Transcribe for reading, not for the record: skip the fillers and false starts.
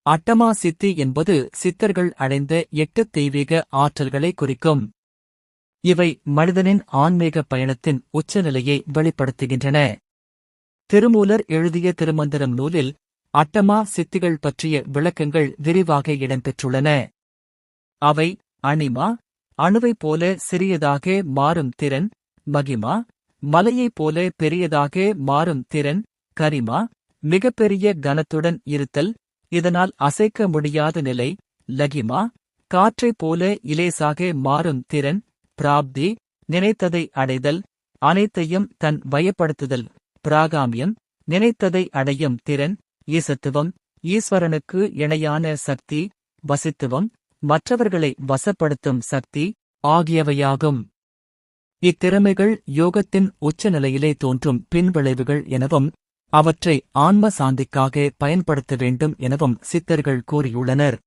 அட்டமா சித்தி என்பது சித்தர்கள் அடைந்த 8 தெய்வீக ஆற்றல்களை குறிக்கும். இவை மனிதனின் ஆன்மீக பயணத்தின் உச்சநிலையை வெளிப்படுத்துகின்றன. திருமூலர் எழுதிய திருமந்திரம் நூலில் அட்டமா சித்திகள் பற்றிய விளக்கங்கள் விரிவாக இடம்பெற்றுள்ளன. அவை அணிமா, அணுவைப் போல சிறியதாக மாறும் திறன்; மகிமா, மலையைப் போல பெரியதாக மாறும் திறன்; கரிமா, மிகப்பெரிய கனத்துடன் இருத்தல், இதனால் அசைக்க முடியாத நிலை; லகிமா, காற்றைப் போல இலேசாக மாறும் திறன்; பிராப்தி, நினைத்ததை அடைதல், அனைத்தையும் தன் வயப்படுத்துதல்; பிராகாமியம், நினைத்ததை அடையும் திறன்; ஈசத்துவம், ஈஸ்வரனுக்கு இணையான சக்தி; வசித்துவம், மற்றவர்களை வசப்படுத்தும் சக்தி ஆகியவையாகும். இத்திறமைகள் யோகத்தின் உச்சநிலையிலே தோன்றும் பின்விளைவுகள் எனவும், அவற்றை ஆன்ம சாந்திக்காக பயன்படுத்த வேண்டும் எனவும் சித்தர்கள் கூறியுள்ளனர்.